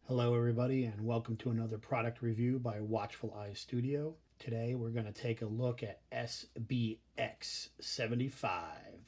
Hello everybody and welcome to another product review by Watchful Studio. Today we're going to take a look at SBX 75,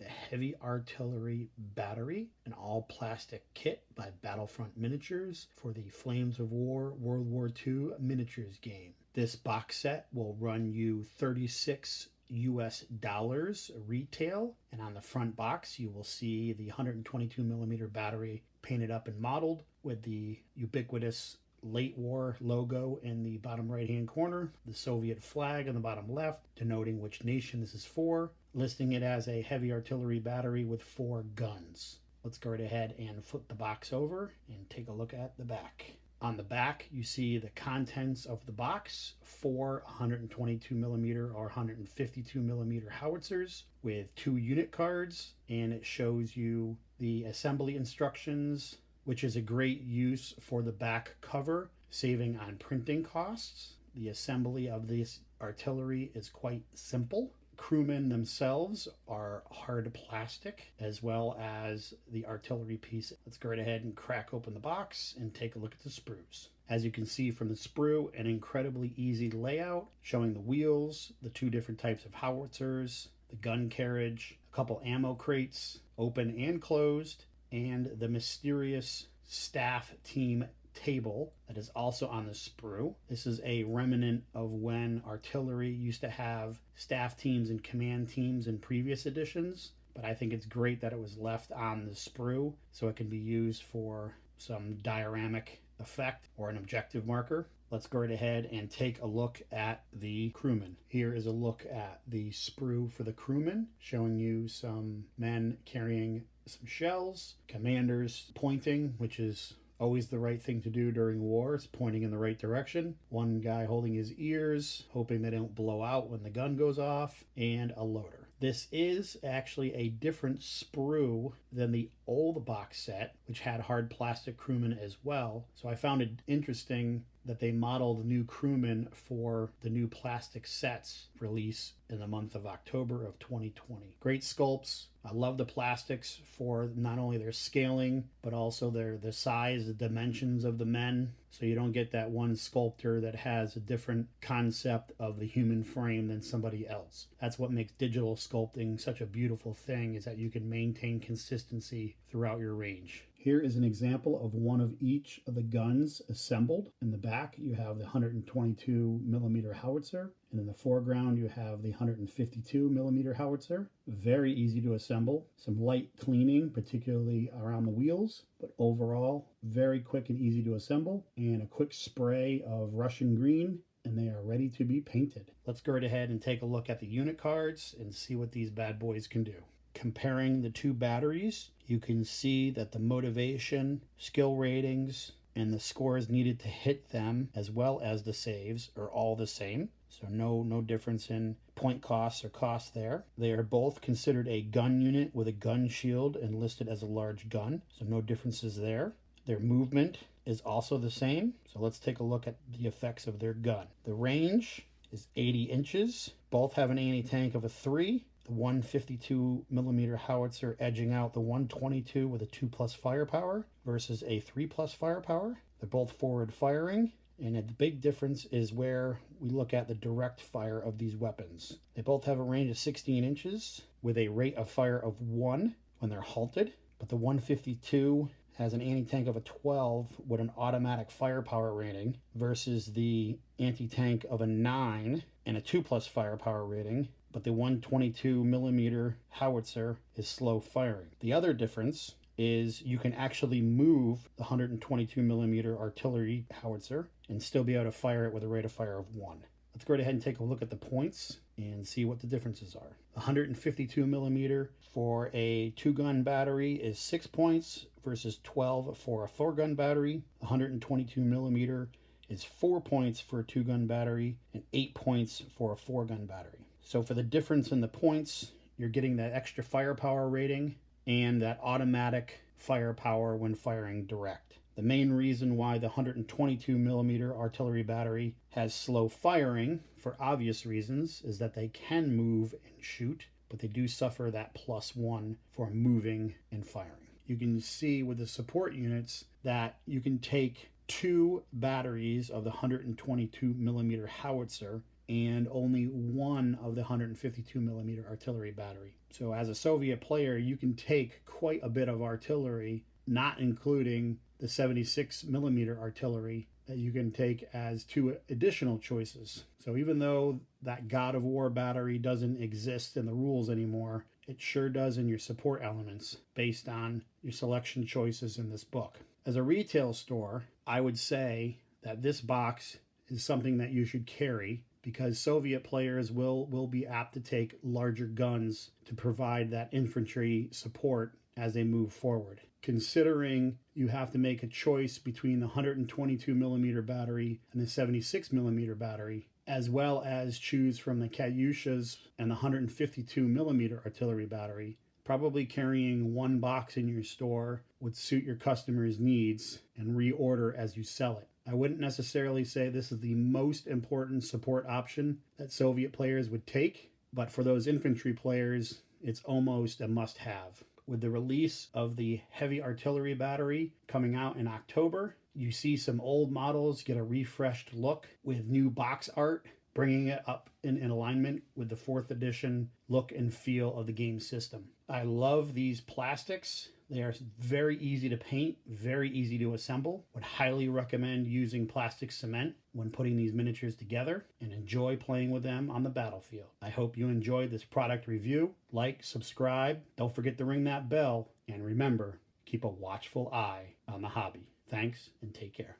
the Heavy Artillery Battery, an all-plastic kit by Battlefront Miniatures for the Flames of War World War II miniatures game. This box set will run you $36 US retail, and on the front box you will see the 122mm battery painted up and modeled with the ubiquitous late war logo in the bottom right hand corner, the Soviet flag on the bottom left denoting which nation this is for, listing it as a heavy artillery battery with 4 guns. Let's go right ahead and flip the box over and take a look at the back. On the back, you see the contents of the box, 4 122mm or 152mm howitzers with 2 unit cards, and it shows you the assembly instructions, which is a great use for the back cover, saving on printing costs. The assembly of this artillery is quite simple. Crewmen themselves are hard plastic, as well as the artillery piece. Let's go right ahead and crack open the box and take a look at the sprues. As you can see from the sprue, an incredibly easy layout showing the wheels, the 2 different types of howitzers, the gun carriage, a couple ammo crates, open and closed, and the mysterious staff team table that is also on the sprue. This is a remnant of when artillery used to have staff teams and command teams in previous editions, but I think it's great that it was left on the sprue so it can be used for some dioramic effect or an objective marker. Let's go right ahead and take a look at the Crewman. Here is a look at the sprue for the Crewman, showing you some men carrying some shells, commanders pointing, which is always the right thing to do during war. It's pointing in the right direction. One guy holding his ears, hoping they don't blow out when the gun goes off, and a loader. This is actually a different sprue than the old box set, which had hard plastic Crewman as well. So I found it interesting that they modeled new Crewman for the new plastic sets release in the month of October of 2020. Great sculpts. I love the plastics for not only their scaling, but also the size, the dimensions of the men. So you don't get that one sculptor that has a different concept of the human frame than somebody else. That's what makes digital sculpting such a beautiful thing, is that you can maintain consistency throughout your range. Here is an example of one of each of the guns assembled. In the back, you have the 122mm howitzer, and in the foreground, you have the 152mm howitzer. Very easy to assemble. Some light cleaning, particularly around the wheels, but overall, very quick and easy to assemble. And a quick spray of Russian green, and they are ready to be painted. Let's go right ahead and take a look at the unit cards and see what these bad boys can do. Comparing the 2 batteries, you can see that the motivation, skill ratings, and the scores needed to hit them, as well as the saves, are all the same. So no difference in point costs or cost there. They are both considered a gun unit with a gun shield and listed as a large gun, so no differences there. Their movement is also the same, so let's take a look at the effects of their gun. The range is 80 inches. Both have an anti-tank of a 3. The 152mm howitzer edging out the 122 with a 2+ firepower versus a 3+ firepower. They're both forward firing, and the big difference is where we look at the direct fire of these weapons. They both have a range of 16 inches with a rate of fire of 1 when they're halted, but the 152 has an anti-tank of a 12 with an automatic firepower rating versus the anti-tank of a 9 and a 2+ firepower rating, but the 122mm howitzer is slow firing. The other difference is you can actually move the 122mm artillery howitzer and still be able to fire it with a rate of fire of 1. Let's go ahead and take a look at the points and see what the differences are. 152mm for a 2-gun battery is 6 points versus 12 for a 4-gun battery. 122mm is 4 points for a 2-gun battery and 8 points for a 4-gun battery. So for the difference in the points, you're getting that extra firepower rating and that automatic firepower when firing direct. The main reason why the 122mm artillery battery has slow firing, for obvious reasons, is that they can move and shoot, but they do suffer that +1 for moving and firing. You can see with the support units that you can take 2 batteries of the 122 millimeter howitzer and only 1 of the 152 millimeter artillery battery. So as a Soviet player, you can take quite a bit of artillery, not including the 76 millimeter artillery that you can take as 2 additional choices. So even though that God of War battery doesn't exist in the rules anymore, it sure does in your support elements based on your selection choices in this book. As a retail store, I would say that this box is something that you should carry because Soviet players will be apt to take larger guns to provide that infantry support as they move forward. Considering you have to make a choice between the 122 millimeter battery and the 76 millimeter battery, as well as choose from the Katyushas and the 152 millimeter artillery battery, probably carrying 1 box in your store would suit your customers' needs and reorder as you sell it. I wouldn't necessarily say this is the most important support option that Soviet players would take, but for those infantry players, it's almost a must-have. With the release of the heavy artillery battery coming out in October, you see some old models get a refreshed look with new box art, bringing it up in alignment with the 4th edition look and feel of the game system. I love these plastics. They are very easy to paint, very easy to assemble. Would highly recommend using plastic cement when putting these miniatures together and enjoy playing with them on the battlefield. I hope you enjoyed this product review. Like, subscribe, don't forget to ring that bell, and remember, keep a watchful eye on the hobby. Thanks and take care.